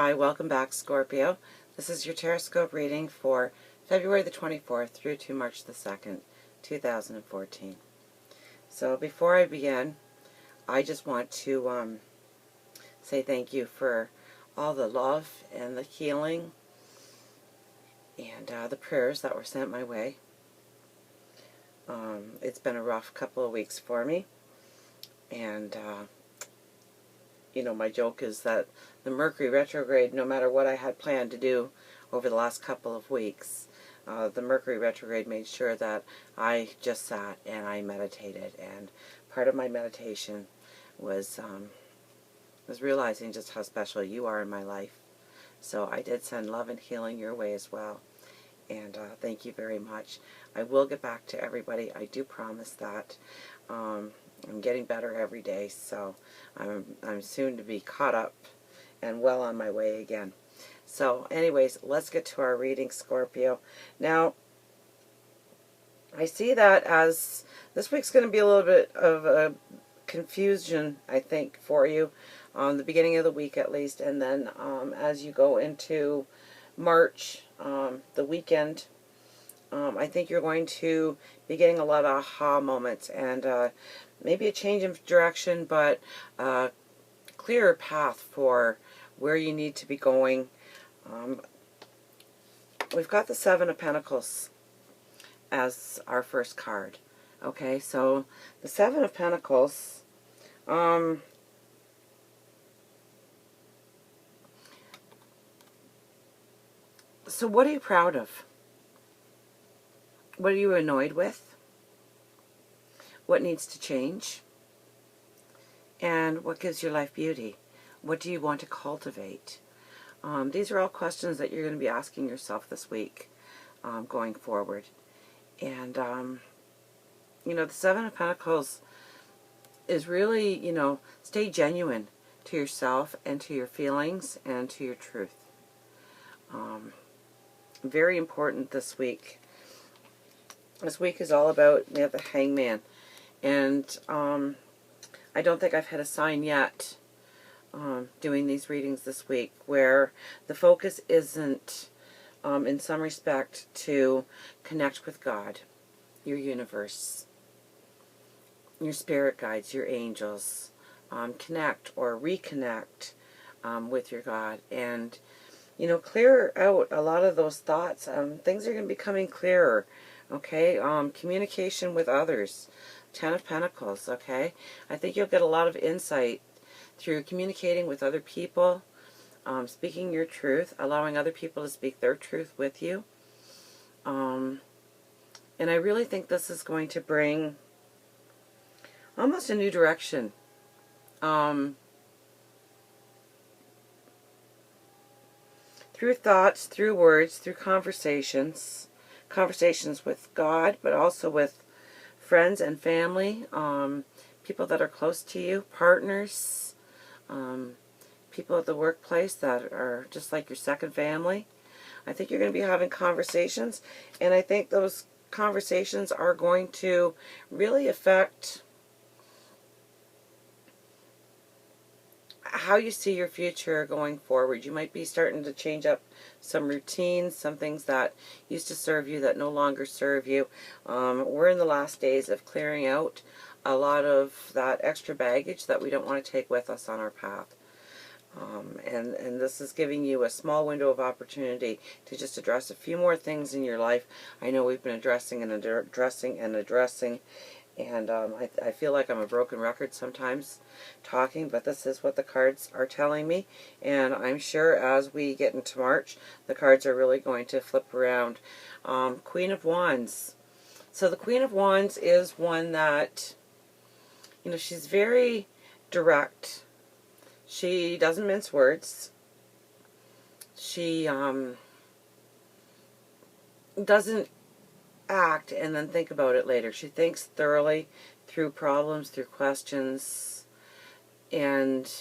Hi, welcome back, Scorpio. This is your Teroscope reading for February the 24th through to March the 2nd, 2014. So before I begin, I just want to say thank you for all the love and the healing and the prayers that were sent my way. It's been a rough couple of weeks for me, and you know, my joke is that the Mercury retrograde, no matter what I had planned to do over the last couple of weeks, the Mercury retrograde made sure that I just sat and I meditated. And part of my meditation was realizing just how special you are in my life. So I did send love and healing your way as well. And thank you very much. I will get back to everybody. I do promise that. I'm getting better every day, so I'm soon to be caught up and well on my way again. So anyways, let's get to our reading, Scorpio. Now, I see that as this week's going to be a little bit of a confusion, I think, for you, the beginning of the week at least, and then as you go into March, the weekend, I think you're going to be getting a lot of aha moments and maybe a change of direction, but a clearer path for where you need to be going. We've got the Seven of Pentacles as our first card. Okay, so the Seven of Pentacles, so what are you proud of? What are you annoyed with? What needs to change? And what gives your life beauty? What do you want to cultivate? These are all questions that you're going to be asking yourself this week going forward. And, you know, the Seven of Pentacles is really, you know, stay genuine to yourself and to your feelings and to your truth. Very important this week. This week is all about, we have the Hangman. And I don't think I've had a sign yet doing these readings this week where the focus isn't, in some respect, to connect with God, your universe, your spirit guides, your angels, connect or reconnect with your God, and, you know, clear out a lot of those thoughts. Things are going to be becoming clearer, okay? Communication with others, Ten of Pentacles, okay? I think you'll get a lot of insight through communicating with other people, speaking your truth, allowing other people to speak their truth with you. And I really think this is going to bring almost a new direction. Through thoughts, through words, through conversations with God, but also with friends and family, people that are close to you, partners, people at the workplace that are just like your second family. I think you're going to be having conversations, and I think those conversations are going to really affect how you see your future going forward. You might be starting to change up some routines, some things that used to serve you that no longer serve you. We're in the last days of clearing out a lot of that extra baggage that we don't want to take with us on our path. And this is giving you a small window of opportunity to just address a few more things in your life. I know we've been addressing and addressing, and I feel like I'm a broken record sometimes talking, but this is what the cards are telling me. And I'm sure as we get into March, the cards are really going to flip around. Queen of Wands. So the Queen of Wands is one that, you know, she's very direct. She doesn't mince words. She doesn't act and then think about it later. She thinks thoroughly through problems, through questions, and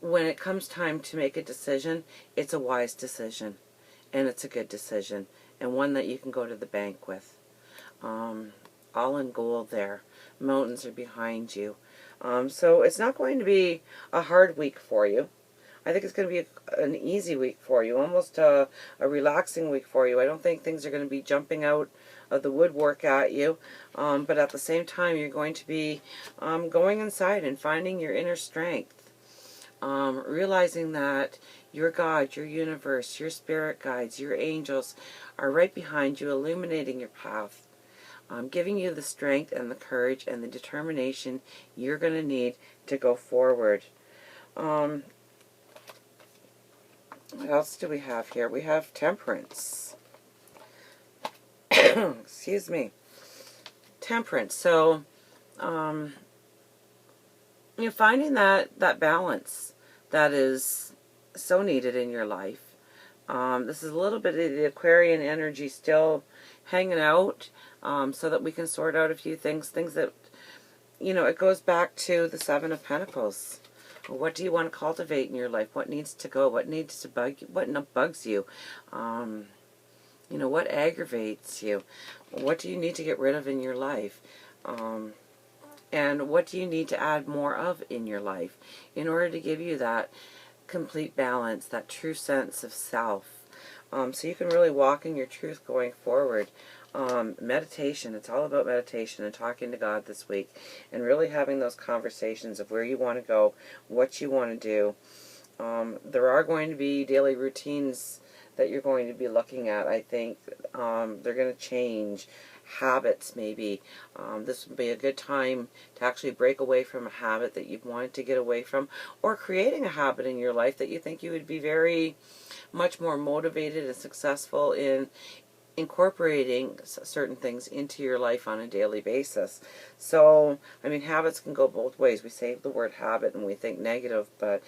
when it comes time to make a decision, it's a wise decision, and it's a good decision, and one that you can go to the bank with. All in gold there. Mountains are behind you. So it's not going to be a hard week for you. I think it's going to be an easy week for you, almost a relaxing week for you. I don't think things are going to be jumping out of the woodwork at you, but at the same time, you're going to be going inside and finding your inner strength, realizing that your God, your universe, your spirit guides, your angels are right behind you, illuminating your path, giving you the strength and the courage and the determination you're going to need to go forward. What else do we have here? We have temperance. Excuse me. Temperance. So, you're finding that balance that is so needed in your life. This is a little bit of the Aquarian energy still hanging out, so that we can sort out a few things that, it goes back to the Seven of Pentacles. What do you want to cultivate in your life? What needs to go? What needs to bug you? What bugs you? What aggravates you? What do you need to get rid of in your life? And what do you need to add more of in your life in order to give you that complete balance, that true sense of self? So you can really walk in your truth going forward. Meditation, it's all about meditation and talking to God this week and really having those conversations of where you want to go, what you want to do. There are going to be daily routines that you're going to be looking at. I think they're going to change. Habits, maybe. This would be a good time to actually break away from a habit that you've wanted to get away from, or creating a habit in your life that you think you would be very much more motivated and successful in incorporating certain things into your life on a daily basis. So, I mean, habits can go both ways. We say the word habit and we think negative, but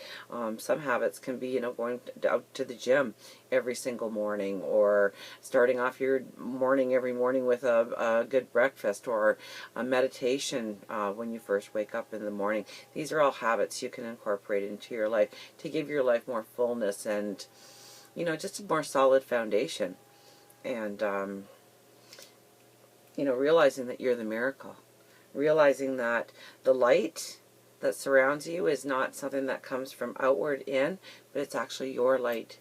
some habits can be, going out to the gym every single morning, or starting off your morning every morning with a good breakfast, or a meditation when you first wake up in the morning. These are all habits you can incorporate into your life to give your life more fullness and, just a more solid foundation. And, realizing that you're the miracle. Realizing that the light that surrounds you is not something that comes from outward in, but it's actually your light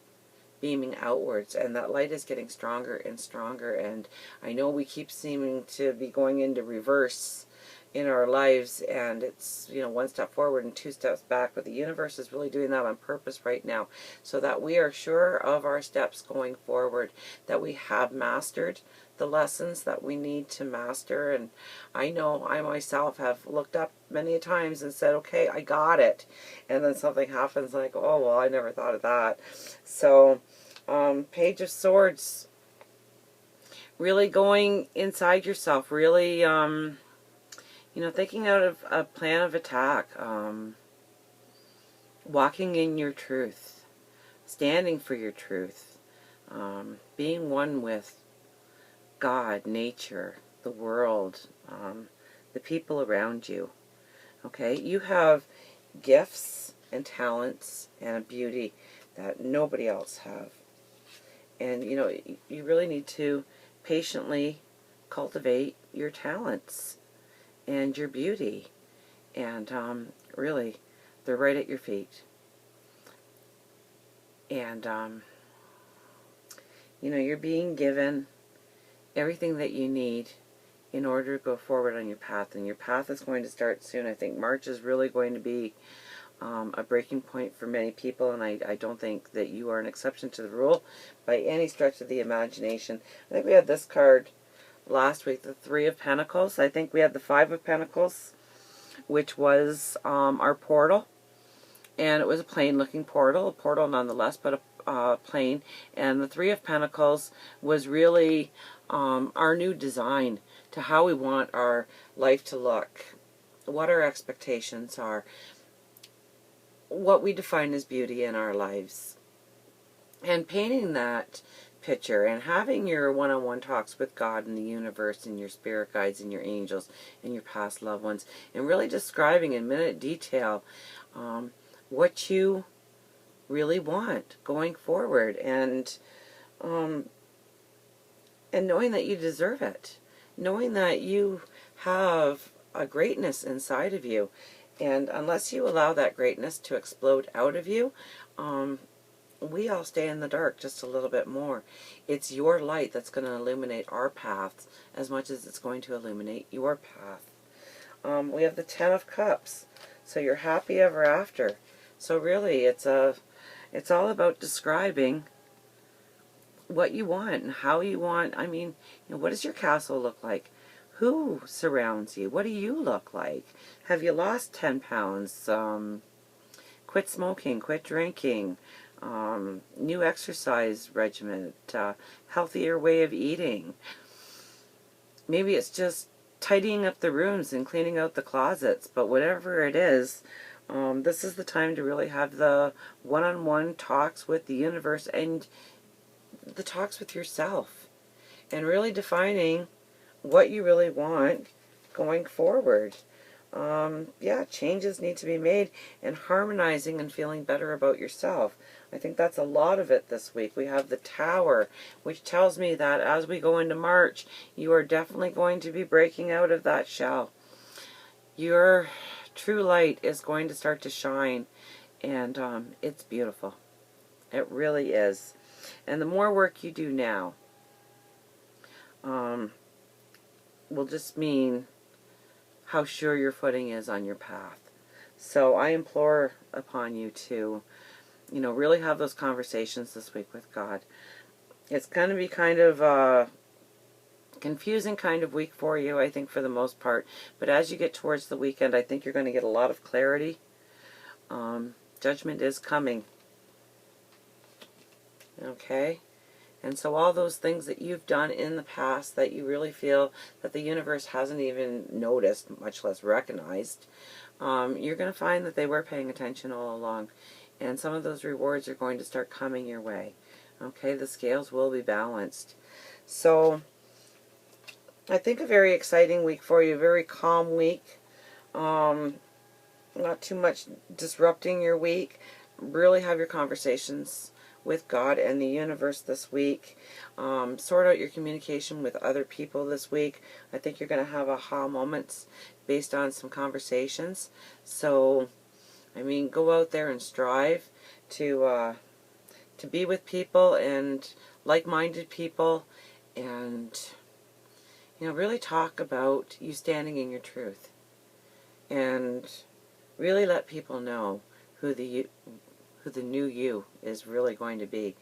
beaming outwards. And that light is getting stronger and stronger. And I know we keep seeming to be going into reverse in our lives, and it's, one step forward and two steps back, but the universe is really doing that on purpose right now, so that we are sure of our steps going forward, that we have mastered the lessons that we need to master. And I know I myself have looked up many times and said, okay, I got it, and then something happens like, oh, well, I never thought of that. So Page of Swords, really going inside yourself, really thinking out of a plan of attack, walking in your truth, standing for your truth, being one with God, nature, the world, the people around you. Okay, you have gifts and talents and a beauty that nobody else have. And, you really need to patiently cultivate your talents and your beauty, and really, they're right at your feet. And you're being given everything that you need in order to go forward on your path, and your path is going to start soon. I think March is really going to be a breaking point for many people, and I don't think that you are an exception to the rule by any stretch of the imagination. I think we had this card last week, the Three of Pentacles. I think we had the Five of Pentacles, which was our portal, and it was a plain looking portal, a portal nonetheless, but a plain. And the Three of Pentacles was really our new design to how we want our life to look, what our expectations are, what we define as beauty in our lives, and painting that picture and having your one-on-one talks with God and the universe and your spirit guides and your angels and your past loved ones, and really describing in minute detail what you really want going forward, and knowing that you deserve it, knowing that you have a greatness inside of you. And unless you allow that greatness to explode out of you, we all stay in the dark just a little bit more. It's your light that's going to illuminate our paths as much as it's going to illuminate your path. We have the Ten of Cups, so you're happy ever after. So really, it's all about describing what you want and how you want. I mean, what does your castle look like? Who surrounds you? What do you look like? Have you lost 10 pounds? Quit smoking, quit drinking, new exercise regimen, healthier way of eating. Maybe it's just tidying up the rooms and cleaning out the closets, but whatever it is, this is the time to really have the one-on-one talks with the universe and the talks with yourself, and really defining what you really want going forward. Yeah, changes need to be made, and harmonizing and feeling better about yourself. I think that's a lot of it this week. We have the Tower, which tells me that as we go into March, you are definitely going to be breaking out of that shell. Your true light is going to start to shine, and it's beautiful. It really is. And the more work you do now will just mean how sure your footing is on your path. So I implore upon you to, really have those conversations this week with God. It's going to be kind of a confusing kind of week for you, I think, for the most part. But as you get towards the weekend, I think you're going to get a lot of clarity. Judgment is coming. Okay? And so all those things that you've done in the past that you really feel that the universe hasn't even noticed, much less recognized, you're going to find that they were paying attention all along. And some of those rewards are going to start coming your way. Okay, the scales will be balanced. So I think a very exciting week for you, a very calm week. Not too much disrupting your week. Really have your conversations with God and the universe this week. Sort out your communication with other people this week. I think you're going to have aha moments based on some conversations. So, I mean, go out there and strive to be with people and like-minded people, and really talk about you standing in your truth, and really let people know who the new you is really going to be,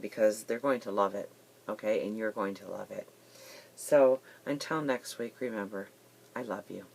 because they're going to love it, okay, and you're going to love it. So until next week, remember, I love you.